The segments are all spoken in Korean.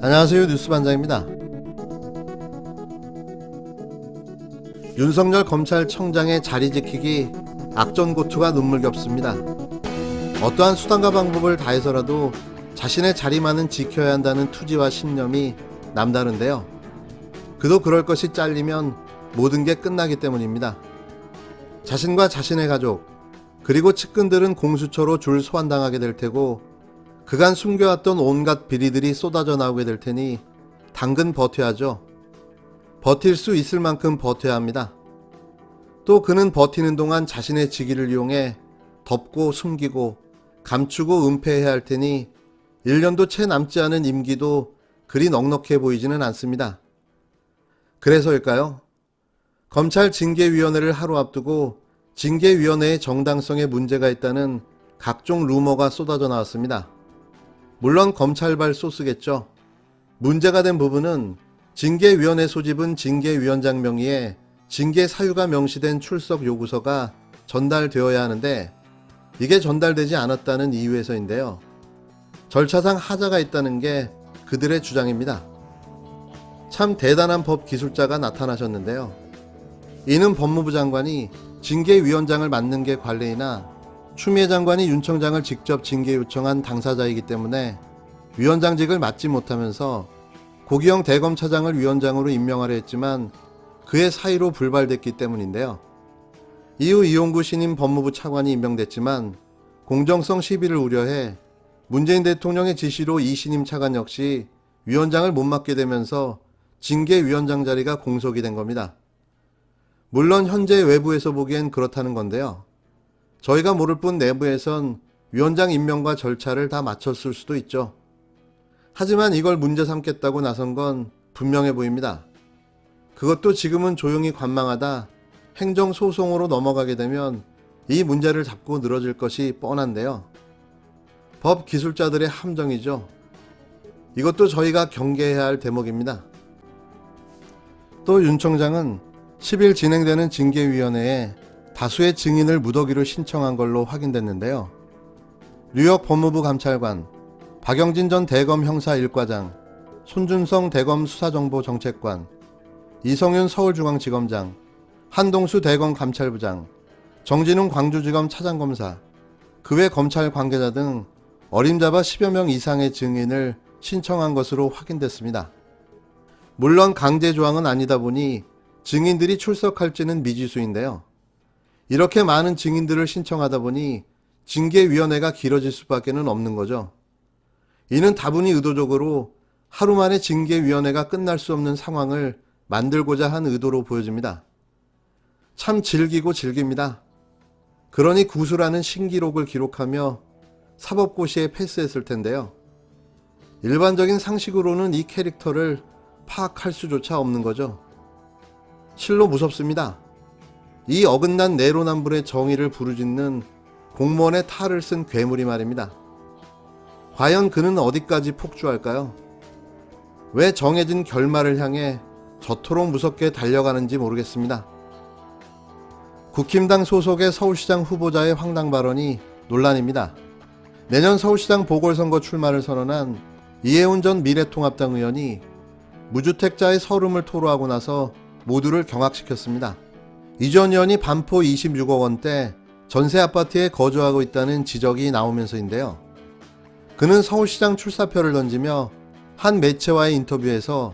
안녕하세요. 뉴스반장입니다. 윤석열 검찰청장의 자리 지키기 악전고투가 눈물겹습니다. 어떠한 수단과 방법을 다해서라도 자신의 자리만은 지켜야 한다는 투지와 신념이 남다른데요. 그도 그럴 것이 잘리면 모든 게 끝나기 때문입니다. 자신과 자신의 가족, 그리고 측근들은 공수처로 줄 소환당하게 될 테고 그간 숨겨왔던 온갖 비리들이 쏟아져 나오게 될 테니 당근 버텨야죠. 버틸 수 있을 만큼 버텨야 합니다. 또 그는 버티는 동안 자신의 직위를 이용해 덮고 숨기고 감추고 은폐해야 할 테니 1년도 채 남지 않은 임기도 그리 넉넉해 보이지는 않습니다. 그래서일까요? 검찰 징계위원회를 하루 앞두고 징계위원회의 정당성에 문제가 있다는 각종 루머가 쏟아져 나왔습니다. 물론 검찰발 소스겠죠. 문제가 된 부분은 징계위원회 소집은 징계위원장 명의의 징계 사유가 명시된 출석 요구서가 전달되어야 하는데 이게 전달되지 않았다는 이유에서인데요. 절차상 하자가 있다는 게 그들의 주장입니다. 참 대단한 법 기술자가 나타나셨는데요. 이는 법무부 장관이 징계위원장을 맡는 게 관례이나 추미애 장관이 윤 청장을 직접 징계 요청한 당사자이기 때문에 위원장직을 맡지 못하면서 고기영 대검차장을 위원장으로 임명하려 했지만 그의 사의로 불발됐기 때문인데요. 이후 이용구 신임 법무부 차관이 임명됐지만 공정성 시비를 우려해 문재인 대통령의 지시로 이 신임 차관 역시 위원장을 못 맡게 되면서 징계위원장 자리가 공석이 된 겁니다. 물론 현재 외부에서 보기엔 그렇다는 건데요. 저희가 모를 뿐 내부에선 위원장 임명과 절차를 다 마쳤을 수도 있죠. 하지만 이걸 문제 삼겠다고 나선 건 분명해 보입니다. 그것도 지금은 조용히 관망하다 행정소송으로 넘어가게 되면 이 문제를 잡고 늘어질 것이 뻔한데요. 법 기술자들의 함정이죠. 이것도 저희가 경계해야 할 대목입니다. 또 윤 청장은 10일 진행되는 징계위원회에 다수의 증인을 무더기로 신청한 걸로 확인됐는데요. 뉴욕 법무부 감찰관, 박영진 전 대검 형사 1과장, 손준성 대검 수사정보정책관, 이성윤 서울중앙지검장, 한동수 대검 감찰부장, 정진웅 광주지검 차장검사, 그 외 검찰 관계자 등 어림잡아 10여 명 이상의 증인을 신청한 것으로 확인됐습니다. 물론 강제 조항은 아니다 보니 증인들이 출석할지는 미지수인데요. 이렇게 많은 증인들을 신청하다 보니 징계위원회가 길어질 수밖에는 없는 거죠. 이는 다분히 의도적으로 하루 만에 징계위원회가 끝날 수 없는 상황을 만들고자 한 의도로 보여집니다. 참 즐깁니다. 그러니 구수라는 신기록을 기록하며 사법고시에 패스했을 텐데요. 일반적인 상식으로는 이 캐릭터를 파악할 수조차 없는 거죠. 실로 무섭습니다. 이 어긋난 내로남불의 정의를 부르짖는 공무원의 탈을 쓴 괴물이 말입니다. 과연 그는 어디까지 폭주할까요? 왜 정해진 결말을 향해 저토록 무섭게 달려가는지 모르겠습니다. 국힘당 소속의 서울시장 후보자의 황당 발언이 논란입니다. 내년 서울시장 보궐선거 출마를 선언한 이해운 전 미래통합당 의원이 무주택자의 서름을 토로하고 나서 모두를 경악시켰습니다. 이 전 의원이 반포 26억 원대 전세 아파트에 거주하고 있다는 지적이 나오면서인데요. 그는 서울시장 출사표를 던지며 한 매체와의 인터뷰에서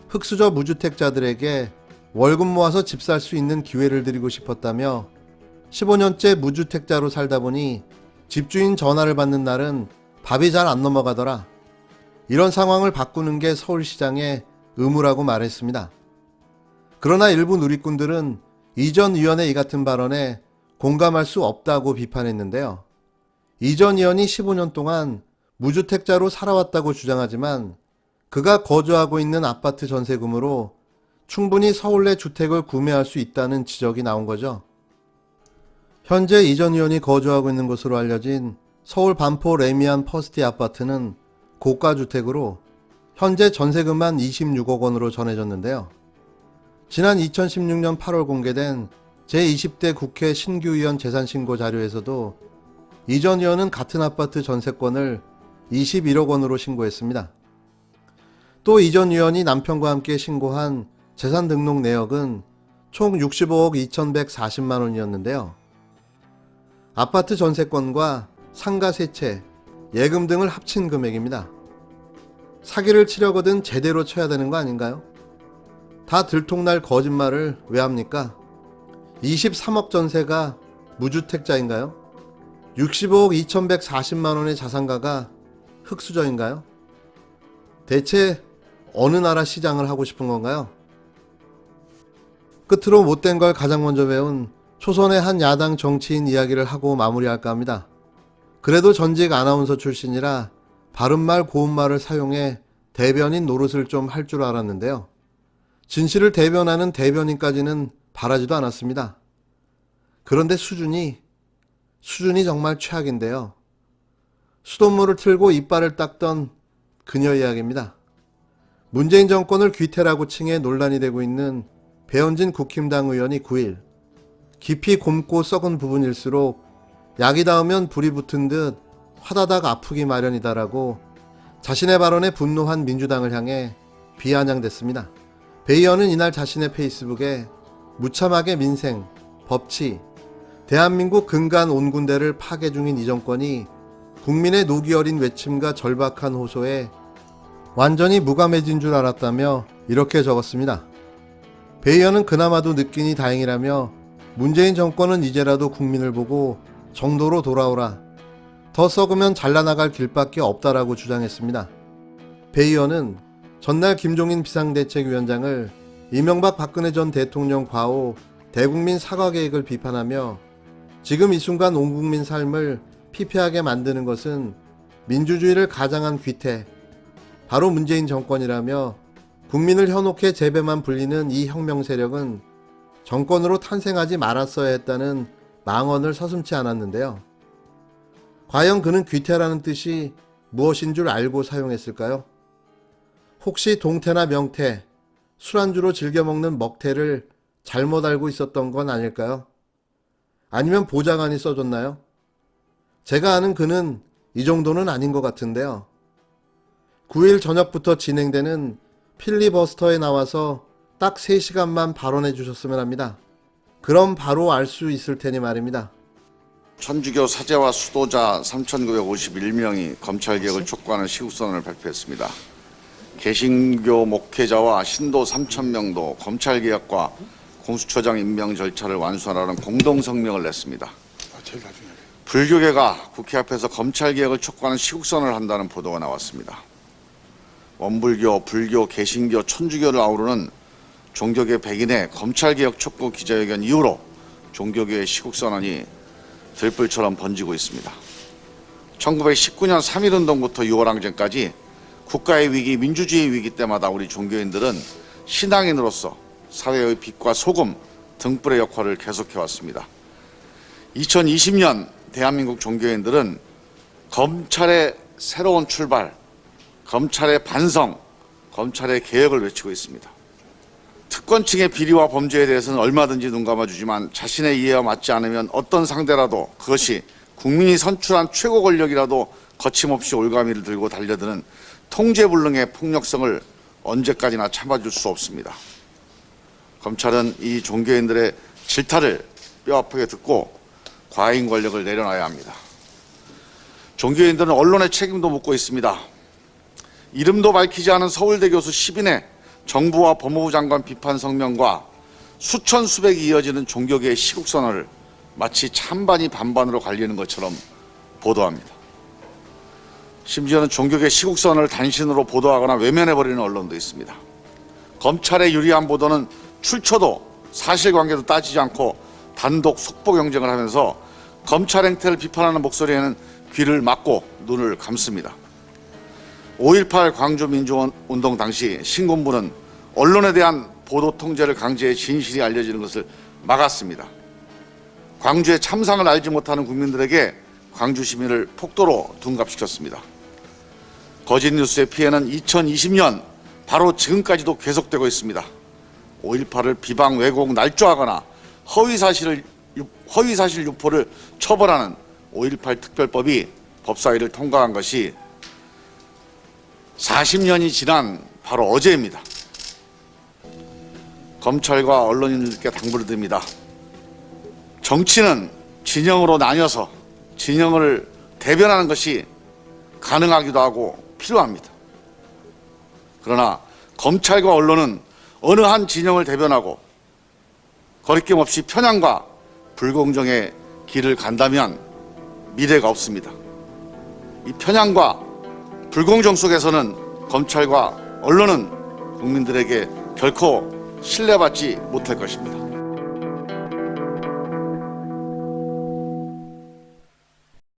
흑수저 무주택자들에게 월급 모아서 집 살 수 있는 기회를 드리고 싶었다며 15년째 무주택자로 살다 보니 집주인 전화를 받는 날은 밥이 잘 안 넘어가더라. 이런 상황을 바꾸는 게 서울시장의 의무라고 말했습니다. 그러나 일부 누리꾼들은 이 전 의원의 이 같은 발언에 공감할 수 없다고 비판했는데요. 이 전 의원이 15년 동안 무주택자로 살아왔다고 주장하지만 그가 거주하고 있는 아파트 전세금으로 충분히 서울 내 주택을 구매할 수 있다는 지적이 나온 거죠. 현재 이 전 의원이 거주하고 있는 것으로 알려진 서울 반포 레미안 퍼스티 아파트는 고가주택으로 현재 전세금만 26억 원으로 전해졌는데요. 지난 2016년 8월 공개된 제20대 국회 신규의원 재산신고 자료에서도 이 전 의원은 같은 아파트 전세권을 21억 원으로 신고했습니다. 또 이 전 의원이 남편과 함께 신고한 재산 등록 내역은 총 65억 2,140만 원이었는데요. 아파트 전세권과 상가 세채, 예금 등을 합친 금액입니다. 사기를 치려거든 제대로 쳐야 되는 거 아닌가요? 다 들통날 거짓말을 왜 합니까? 23억 전세가 무주택자인가요? 65억 2,140만 원의 자산가가 흙수저인가요? 대체 어느 나라 시장을 하고 싶은 건가요? 끝으로 못된 걸 가장 먼저 배운 초선의 한 야당 정치인 이야기를 하고 마무리할까 합니다. 그래도 전직 아나운서 출신이라 바른말 고운말을 사용해 대변인 노릇을 좀 할 줄 알았는데요. 진실을 대변하는 대변인까지는 바라지도 않았습니다. 그런데 수준이 정말 최악인데요. 수돗물을 틀고 이빨을 닦던 그녀 이야기입니다. 문재인 정권을 귀태라고 칭해 논란이 되고 있는 배현진 국힘당 의원이 9일 깊이 곪고 썩은 부분일수록 약이 닿으면 불이 붙은 듯 화다닥 아프기 마련이다라고 자신의 발언에 분노한 민주당을 향해 비아냥댔습니다. 배 의원은 이날 자신의 페이스북에 무참하게 민생, 법치, 대한민국 근간 온 군대를 파괴 중인 이 정권이 국민의 노기 어린 외침과 절박한 호소에 완전히 무감해진 줄 알았다며 이렇게 적었습니다. 배 의원은 그나마도 느끼니 다행이라며 문재인 정권은 이제라도 국민을 보고 정도로 돌아오라. 더 썩으면 잘라나갈 길밖에 없다라고 주장했습니다. 배 의원은 전날 김종인 비상대책위원장을 이명박 박근혜 전 대통령 과오 대국민 사과 계획을 비판하며 지금 이 순간 온 국민 삶을 피폐하게 만드는 것은 민주주의를 가장한 귀태, 바로 문재인 정권이라며 국민을 현혹해 재배만 불리는 이 혁명 세력은 정권으로 탄생하지 말았어야 했다는 망언을 서슴지 않았는데요. 과연 그는 귀태라는 뜻이 무엇인 줄 알고 사용했을까요? 혹시 동태나 명태, 술안주로 즐겨 먹는 먹태를 잘못 알고 있었던 건 아닐까요? 아니면 보좌관이 써줬나요? 제가 아는 그는 이 정도는 아닌 것 같은데요. 9일 저녁부터 진행되는 필리버스터에 나와서 딱 3시간만 발언해 주셨으면 합니다. 그럼 바로 알 수 있을 테니 말입니다. 천주교 사제와 수도자 3,951명이 검찰개혁을 촉구하는 시국선언을 발표했습니다. 개신교 목회자와 신도 3,000명도 검찰개혁과 공수처장 임명 절차를 완수하라는 공동성명을 냈습니다. 불교계가 국회 앞에서 검찰개혁을 촉구하는 시국선언을 한다는 보도가 나왔습니다. 원불교, 불교, 개신교, 천주교를 아우르는 종교계 100인의 검찰개혁 촉구 기자회견 이후로 종교계의 시국선언이 들불처럼 번지고 있습니다. 1919년 3.1운동부터 6월항쟁까지 국가의 위기, 민주주의 위기 때마다 우리 종교인들은 신앙인으로서 사회의 빛과 소금, 등불의 역할을 계속해왔습니다. 2020년 대한민국 종교인들은 검찰의 새로운 출발, 검찰의 반성, 검찰의 개혁을 외치고 있습니다. 특권층의 비리와 범죄에 대해서는 얼마든지 눈 감아주지만 자신의 이해와 맞지 않으면 어떤 상대라도 그것이 국민이 선출한 최고 권력이라도 거침없이 올가미를 들고 달려드는 통제불능의 폭력성을 언제까지나 참아줄 수 없습니다. 검찰은 이 종교인들의 질타를 뼈아프게 듣고 과잉 권력을 내려놔야 합니다. 종교인들은 언론의 책임도 묻고 있습니다. 이름도 밝히지 않은 서울대 교수 10인의 정부와 법무부 장관 비판 성명과 수천 수백이 이어지는 종교계의 시국선언을 마치 찬반이 반반으로 갈리는 것처럼 보도합니다. 심지어는 종교계 시국선언을 단신으로 보도하거나 외면해버리는 언론도 있습니다. 검찰의 유리한 보도는 출처도 사실관계도 따지지 않고 단독 속보 경쟁을 하면서 검찰 행태를 비판하는 목소리에는 귀를 막고 눈을 감습니다. 5.18 광주 민주운동 당시 신군부는 언론에 대한 보도 통제를 강제해 진실이 알려지는 것을 막았습니다. 광주의 참상을 알지 못하는 국민들에게 광주 시민을 폭도로 둔갑시켰습니다. 거짓 뉴스의 피해는 2020년 바로 지금까지도 계속되고 있습니다. 5.18을 비방, 왜곡, 날조하거나 허위사실 유포를 처벌하는 5.18 특별법이 법사위를 통과한 것이 40년이 지난 바로 어제입니다. 검찰과 언론인들께 당부를 드립니다. 정치는 진영으로 나뉘어서 진영을 대변하는 것이 가능하기도 하고 필요합니다. 그러나 검찰과 언론은 어느 한 진영을 대변하고 거리낌 없이 편향과 불공정의 길을 간다면 미래가 없습니다. 이 편향과 불공정 속에서는 검찰과 언론은 국민들에게 결코 신뢰받지 못할 것입니다.